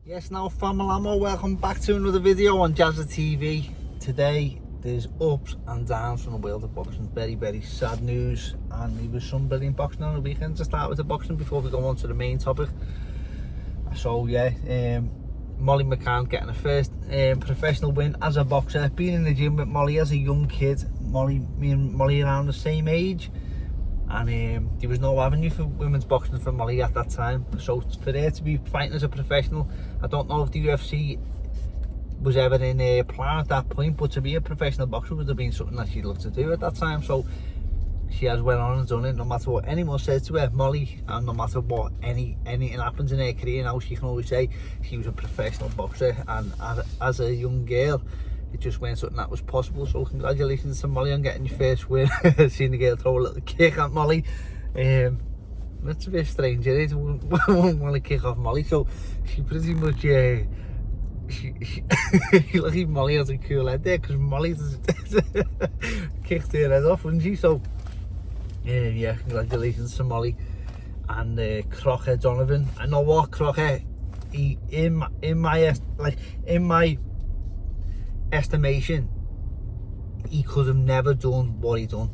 Yes, now Familamo, welcome back to another video on Jazza TV. Today there's ups and downs from the world of boxing. Very sad news, and there was some brilliant boxing on the weekend. To start with the boxing before we go on to the main topic. So yeah, Molly McCann getting her first professional win as a boxer. Being in the gym with Molly as a young kid. Me and Molly around the same age. And there was no avenue for women's boxing for Molly at that time, so for her to be fighting as a professional, I don't know if the UFC was ever in a plan at that point, but to be a professional boxer would have been something that she'd love to do at that time. So she has went on and done it, no matter what anyone says to her, Molly, and no matter what anything happens in her career now, she can always say she was a professional boxer, and as a young girl it just weren't something that was possible. So congratulations to Molly on getting your first win. Seeing the girl throw a little kick at Molly, that's a bit strange, isn't it? Won't want to kick off Molly, so she pretty much she lucky Molly has a cool head there, because Molly kicked her head off, wouldn't she? So yeah, congratulations to Molly. And Crocker Donovan, I know what, Crocker, he in my estimation, he could have never done what he done,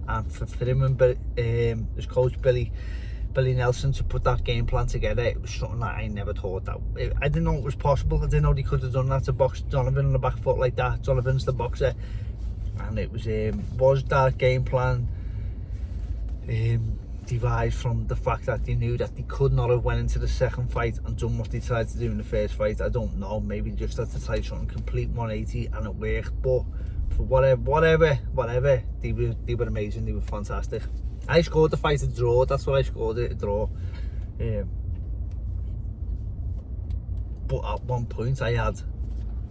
and for him and his coach Billy Nelson to put that game plan together, it was something that I never thought that I didn't know it was possible. I didn't know he could have done that, to box Donovan on the back foot like that. Donovan's the boxer, and it was that game plan devised from the fact that they knew that they could not have went into the second fight and done what they tried to do in the first fight. I don't know, maybe just had to try something complete 180 and it worked, but for whatever, they were amazing, they were fantastic. I scored the fight a draw, that's what I scored it, a draw. But at one point I had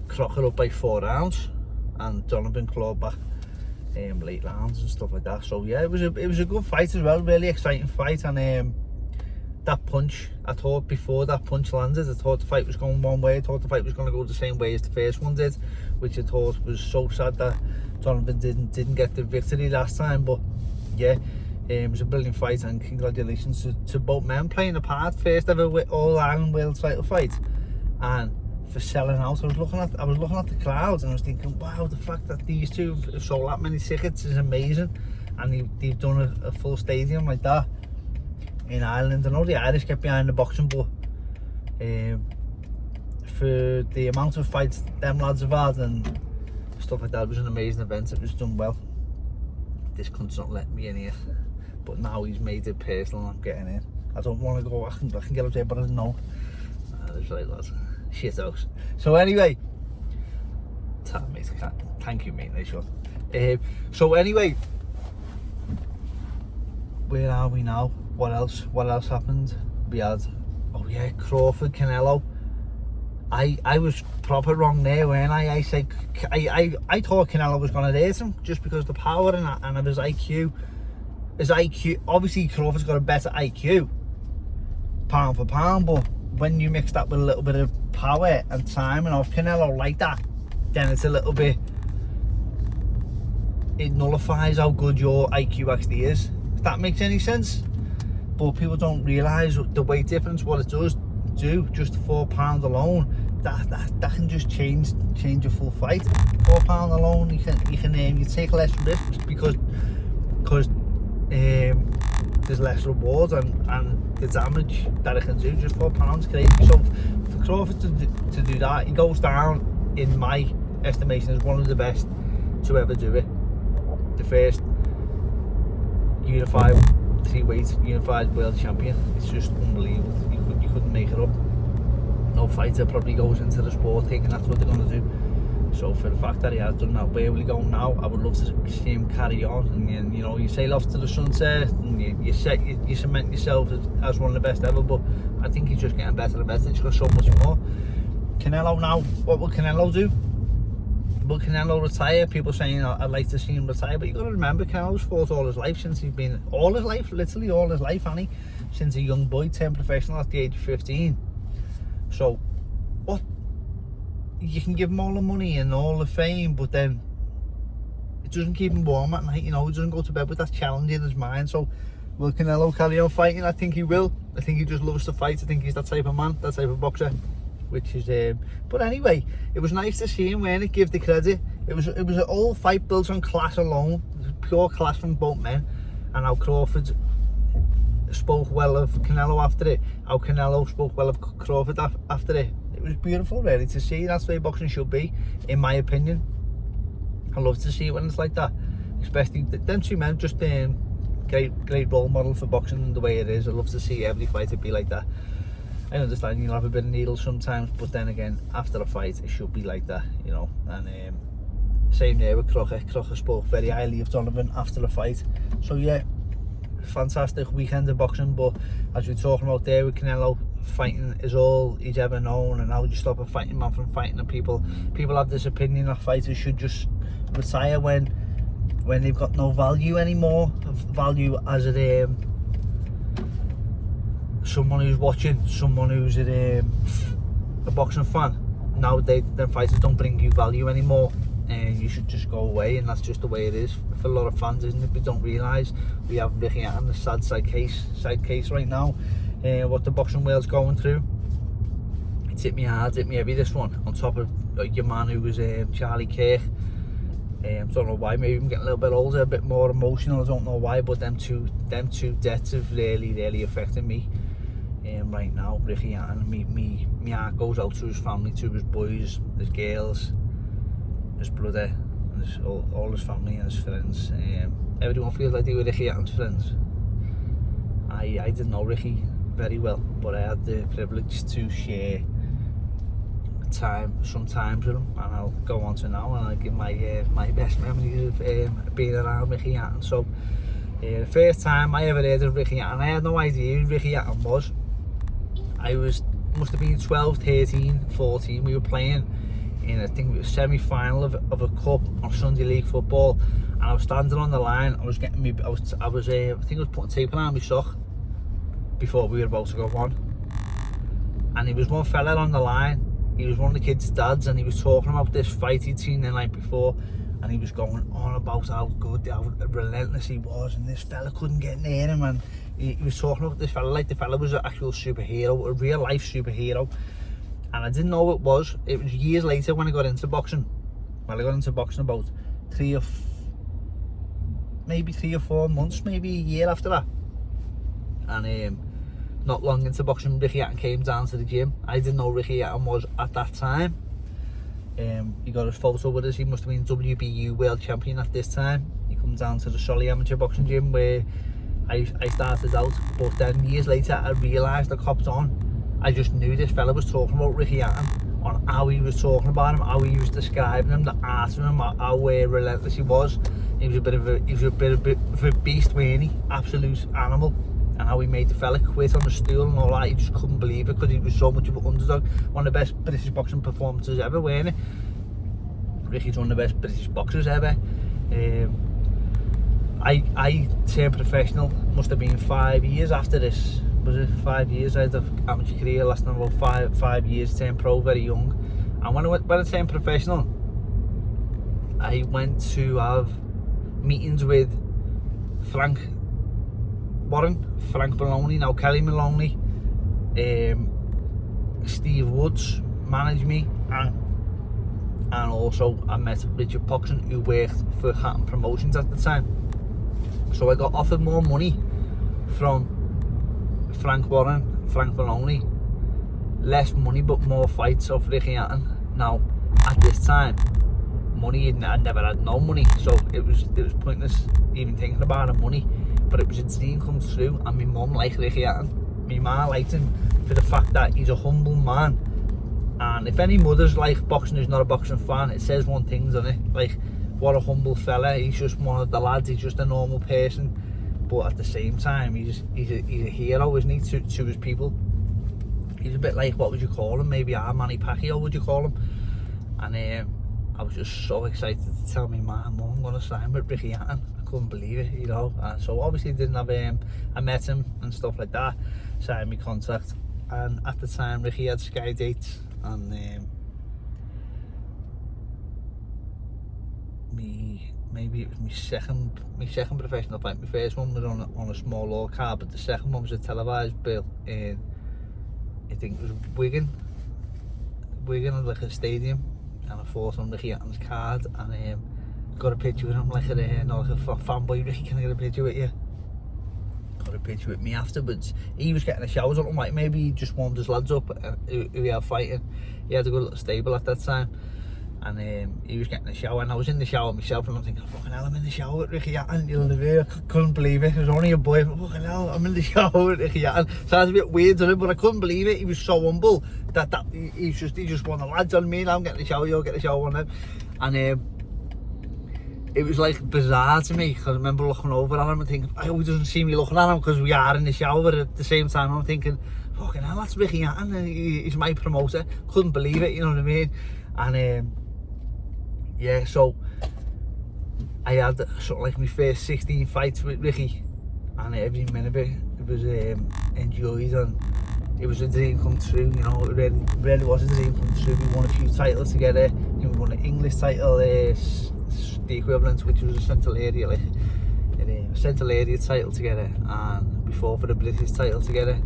Crocker up by 4 rounds and Donovan clawed back late rounds and stuff like that. So yeah, it was a good fight as well, really exciting fight. And that punch, I thought before that punch landed, I thought the fight was going one way. I thought the fight was going to go the same way as the first one did, which I thought was so sad that Donovan didn't get the victory last time. But yeah, it was a brilliant fight, and congratulations to both men playing a part. First ever all-Ireland world title fight, and for selling out. I was looking at the crowds and I was thinking, wow, the fact that these two have sold that many tickets is amazing, and they've done a full stadium like that in Ireland. I know the Irish get behind the boxing, but for the amount of fights them lads have had and stuff like that, it was an amazing event. It was done well. This cunt's not letting me in here, but now he's made it personal and I'm getting in. I don't want to go, I can get up there, but I don't know. That's right, lads. Shit house. So anyway, mate, thank you, mate. Nice one. So anyway, where are we now? What else happened? We had, oh yeah, Crawford Canelo. I was proper wrong there, weren't I? I said I thought Canelo was going to hurt him just because of the power and of his IQ. His IQ, obviously Crawford's got a better IQ, pound for pound, but when you mix that with a little bit of power and timing of Canelo like that, then it's a little bit, it nullifies how good your IQ actually is, if that makes any sense. But people don't realise the weight difference, what it does do, just 4 pounds alone, that can just change a full fight. 4 pounds alone, you take less risks because there's less rewards, and the damage that it can do, just 4 pounds, crazy. So for Crawford to do that, he goes down, in my estimation, as one of the best to ever do it. The first unified world champion. It's just unbelievable. You couldn't make it up. No fighter probably goes into the sport thinking that's what they're going to do. So for the fact that he has done that, where will he go now? I would love to see him carry on, and you know, you sail off to the sunset and you cement yourself as one of the best ever. But I think he's just getting better and better. He's got so much more. Canelo now, what will Canelo do? Will Canelo retire? People saying I'd like to see him retire, but you got to remember, Canelo's fought all his life, since he's been literally all his life, hasn't he? Since a young boy turned professional at the age of 15. So what? You can give him all the money and all the fame, but then it doesn't keep him warm at night, you know. He doesn't go to bed with that challenge in his mind. So will Canelo carry on fighting? I think he will. I think he just loves to fight. I think he's that type of man, that type of boxer. which is but anyway, it was nice to see him, when it give the credit. It was an all fight built on class alone. It was pure class from both men, and how Crawford spoke well of Canelo after it, how Canelo spoke well of Crawford after it. It was beautiful really to see. That's the way boxing should be, in my opinion. I love to see it when it's like that, especially them two men. Just great role model for boxing the way it is. I love to see every fighter be like that. I understand you'll have a bit of needle sometimes, but then again, after a fight it should be like that, you know. And same there with Crocker. Crocker spoke very highly of Donovan after the fight. So yeah, fantastic weekend of boxing. But as we're talking about there with Canelo, fighting is all he's ever known, and how would you stop a fighting man from fighting? And people have this opinion that fighters should just retire when they've got no value anymore. Value as someone who's watching, someone who's a boxing fan. Nowadays, them fighters don't bring you value anymore, and you should just go away. And that's just the way it is for a lot of fans, isn't it? We don't realise we have Ricky Hatton, the sad side case right now. What the boxing world's going through. It's hit me hard, hit me heavy, this one. On top of your man who was Charlie Kirk. Don't know why. Maybe I'm getting a little bit older, a bit more emotional. I don't know why, but them two deaths have really affected me. Right now, Ricky Hatton, me heart goes out to his family, to his boys, his girls, his brother, and all his family and his friends. Everyone feels like they were Ricky Hatton's friends. I didn't know Ricky very well, but I had the privilege to share some times with him, and I'll go on to now, and I'll give my best memories of being around Ricky Hatton. So the first time I ever heard of Ricky Hatton, I had no idea who Ricky Hatton was. I must have been 12, 13, 14. We were playing in, I think it was semi-final of a cup on Sunday League football, and I was standing on the line. I think I was putting tape around my sock before we were about to go on, and there was one fella on the line. He was one of the kids' dads, and he was talking about this fight he'd seen the night before, and he was going on about how good, how relentless he was, and this fella couldn't get near him. And he was talking about this fella like the fella was an actual superhero, a real life superhero. And I didn't know what it was. It was years later when I got into boxing. Well, I got into boxing about 3 or 4 months, maybe a year after that. And not long into boxing, Ricky Hatton came down to the gym. I didn't know Ricky Hatton was at that time. He got his photo with us. He must have been WBU world champion at this time. He comes down to the Solly amateur boxing gym where I started out. But then years later, I realised, I copped on. I just knew this fella was talking about Ricky Hatton, on how he was talking about him, how he was describing him, the art of him, how relentless he was. He was a bit of a beast, wasn't he? Absolute animal. And how he made the fella quit on the stool and all that. He just couldn't believe it because he was so much of an underdog. One of the best British boxing performances ever, weren't it? Ricky's one of the best British boxers ever. I turned professional, must have been 5 years after this. Was it 5 years? I had an amateur career lasting about five years, turned pro very young. And when I turned professional, I went to have meetings with Frank Maloney, now Kelly Maloney, Steve Woods managed me, and also I met Richard Poxon, who worked for Hatton Promotions at the time. So I got offered more money from Frank Maloney, less money but more fights of Ricky Hatton. Now at this time, I never had no money, so it was pointless even thinking about the money. But it was a dream come true, and my mum liked Ricky Hatton. My ma liked him for the fact that he's a humble man. And if any mother's like boxing who's not a boxing fan, it says one thing, doesn't it? Like, what a humble fella. He's just one of the lads. He's just a normal person, but at the same time, he's a hero, isn't he, to his people? He's a bit like, what would you call him? Maybe our Manny Pacquiao, would you call him? And I was just so excited to tell me, Mum, I'm going to sign with Ricky Hatton. I couldn't believe it, you know. And so obviously didn't have I met him and stuff like that, signed my contract. And at the time, Ricky had Sky dates, and maybe it was my second professional fight. My first one was on a small all card, but the second one was a televised bill in, I think it was Wigan, Wigan at like a stadium, and I fought on Ricky Hatton's card, and got a picture with him like a fanboy. Ricky, can I get a picture with you? Got a picture with me afterwards. He was getting a shower, something like maybe he just warmed his lads up who he had fighting. He had a good little stable at that time, and he was getting a shower, and I was in the shower myself, and I'm thinking, fucking hell, I'm in the shower with Ricky Hatton. You know what I mean? I couldn't believe it. It was only a boy, but fucking hell, I'm in the shower with Ricky Hatton. Sounds a bit weird, doesn't it? But I couldn't believe it. He was so humble that he just one of the lads on me. Now I'm getting the shower, you'll get the shower on him, and it was like bizarre to me, because I remember looking over at him and thinking, I hope he doesn't see me looking at him, because we are in the shower, but at the same time I'm thinking, fucking hell, that's Ricky Hatton, he's my promoter. Couldn't believe it, you know what I mean? And yeah, so I had sort of like my first 16 fights with Ricky, and every minute of it was enjoyed, and it was a dream come true, you know. It really was a dream come true. We won a few titles together. We won an English title, the equivalent, which was a Central Area, like a Central Area title together, and before for the British title together.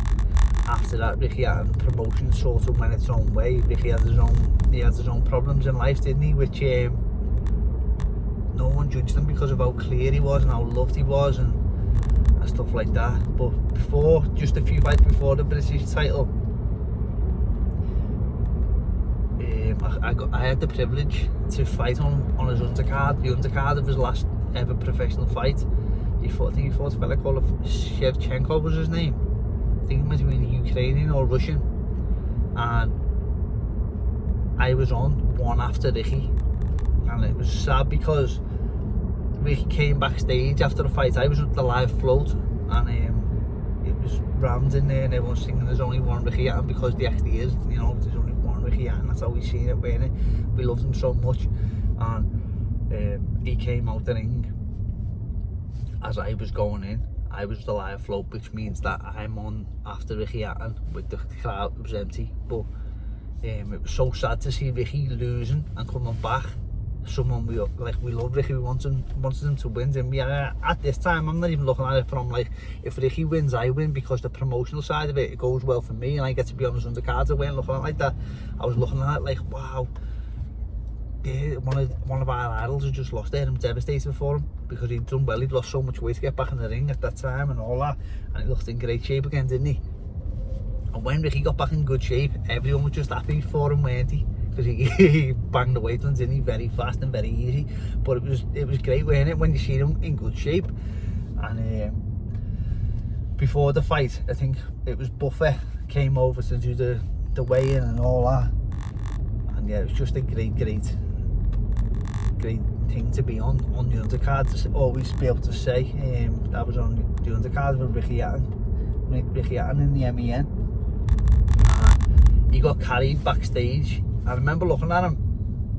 After that, Ricky Hatton promotion sort of went its own way. Ricky had his own problems in life, didn't he? Which no one judged him because of how clear he was and how loved he was and stuff like that. But before, just a few fights before the British title, I had the privilege to fight on his undercard, the undercard of his last ever professional fight. I think he fought a fella called Shevchenko was his name. I think he might have been Ukrainian or Russian. And I was on one after Ricky. And it was sad because Ricky came backstage after the fight. I was at the live float, and it was rammed in there, and everyone's thinking there's only one Ricky Hatton, because there actually is, you know, there's only one Ricky Hatton. That's how we seen it, weren't it? We loved him so much. And he came out the ring as I was going in. I was the live float, which means that I'm on after Ricky Hatton with the crowd. It was empty, but it was so sad to see Ricky losing and coming back. Someone we love Ricky, we wanted him to win, and at this time I'm not even looking at it from like, if Ricky wins I win, because the promotional side of it goes well for me and I get to be on his undercards. I weren't looking at it like that. I was looking at it like, wow, yeah, one of our idols has just lost there. I'm devastated for him, because he'd done well. He'd lost so much weight to get back in the ring at that time and all that, and he looked in great shape again, didn't he? And when Ricky got back in good shape, everyone was just happy for him, weren't he? Because he banged the weight ones, didn't he? Very fast and very easy. But it was great, weren't it, when you see him in good shape. And before the fight, I think it was Buffer came over to do the weigh-in and all that. And yeah, it was just a great thing to be on the undercard, to always be able to say that was on the undercard with Ricky Hatton in the MEN. He got carried backstage. I remember looking at him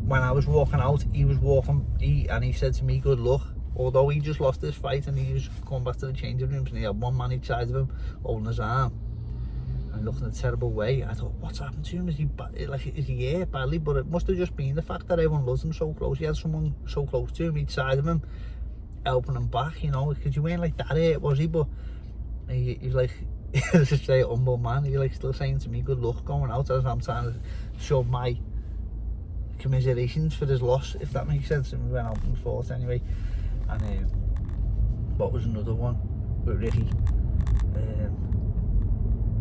when I was walking out. He was walking, and he said to me, good luck, although he just lost his fight, and he was going back to the changing rooms, and he had one man each side of him holding his arm and looking in a terrible way. I thought, what's happened to him? Is he hurt badly? But it must have just been the fact that everyone loves him so close. He had someone so close to him each side of him helping him back, you know, because you weren't like that hurt, was he? But he's like, he's a straight humble man. He's like still saying to me, good luck going out, as I'm trying to show my commiserations for his loss, if that makes sense. And we went out and fought anyway. And what was another one with Ricky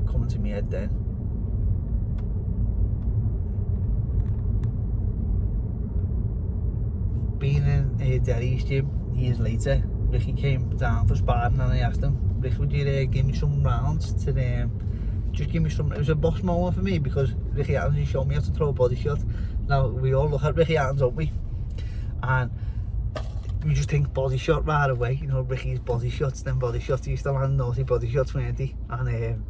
coming to me head then? Being in Derry's gym years later, Ricky came down for sparring, and I asked him, Rick, would you give me some rounds to just give me some. It was a boss moment for me, because Ricky Hatton, he showed me how to throw a body shot. Now we all look at Ricky Hatton, don't we? And we just think body shot right away, you know, Ricky's body shots, then body shots. He used to land naughty body shots, weren't he? And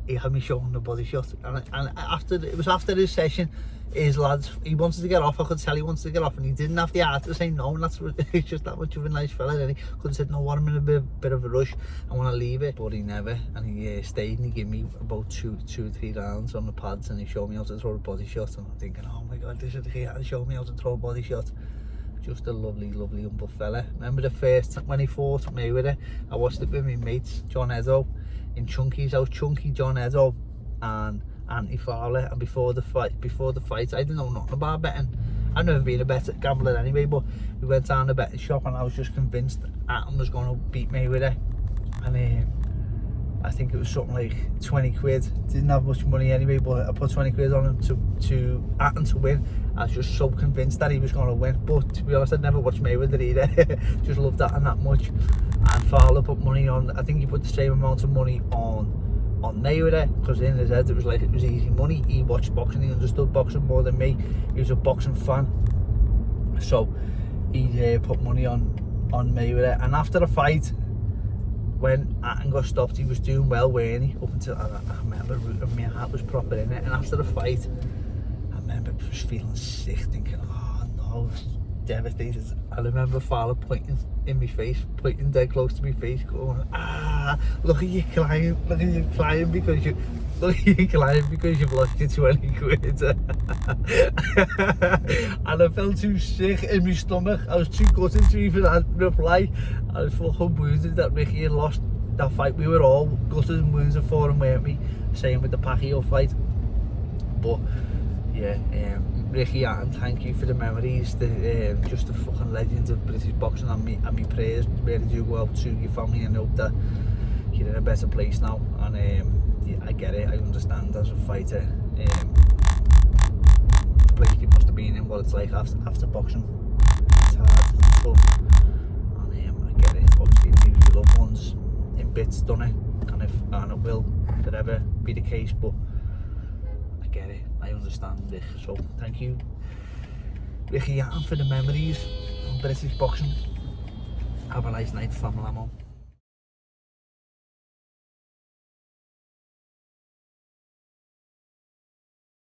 he had me showing the body shot, and after his session, his lads, he wanted to get off. I could tell he wanted to get off, and he didn't have the heart to say no, and that's what, he's just that much of a nice fella, and he could have said, no, I'm in a bit of a rush, I want to leave it. But he never, and he stayed, and he gave me about two or three rounds on the pads, and he showed me how to throw a body shot, and I'm thinking, oh my god, this is the guy that showed me how to throw a body shot. Just a lovely humble fella. Remember the first time when he fought Mayweather, I watched it with my mates, John Edo, in Chunky's house, Chunky John Edo, and anti-fouler, and before the fight, I didn't know nothing about betting. I've never been a better gambler anyway, but we went down the betting shop and I was just convinced Atom was going to beat Mayweather, and I think it was something like 20 quid. Didn't have much money anyway, but I put 20 quid on him to Atom to win. I was just so convinced that he was going to win, but to be honest, I'd never watched Mayweather either. Just loved Atom that much. And Fowler put money on, I think he put the same amount of money on Mayweather, because in his head it was like it was easy money. He watched boxing, he understood boxing more than me. He was a boxing fan, so he put money on Mayweather. And after the fight, when Atom got stopped, he was doing well, weren't he? Up until I remember my heart was proper in it. And after the fight, I remember just feeling sick, thinking, oh no, devastated. I remember Fowler pointing in my face, pointing dead close to my face, going, look at you crying, because you've lost your 20 quid. And I felt too sick in my stomach. I was too gutted to even reply. I was fucking wounded that Ricky had lost that fight. We were all gutted and wounded for him, weren't we? Same with the Pacquiao fight. But yeah, Ricky, and thank you for the memories, just the fucking legends of British boxing, and me prayers really do go out to your family, and hope that you're in a better place now. And yeah, I get it, I understand as a fighter, the place you must have been in, what it's like after boxing. It's hard, it's tough, and I get it. Obviously you lose your loved ones in bits, done it, and it will forever be the case, but I get it, I understand it. So thank you, Ricky, for the memories of British boxing. Have a nice night, family.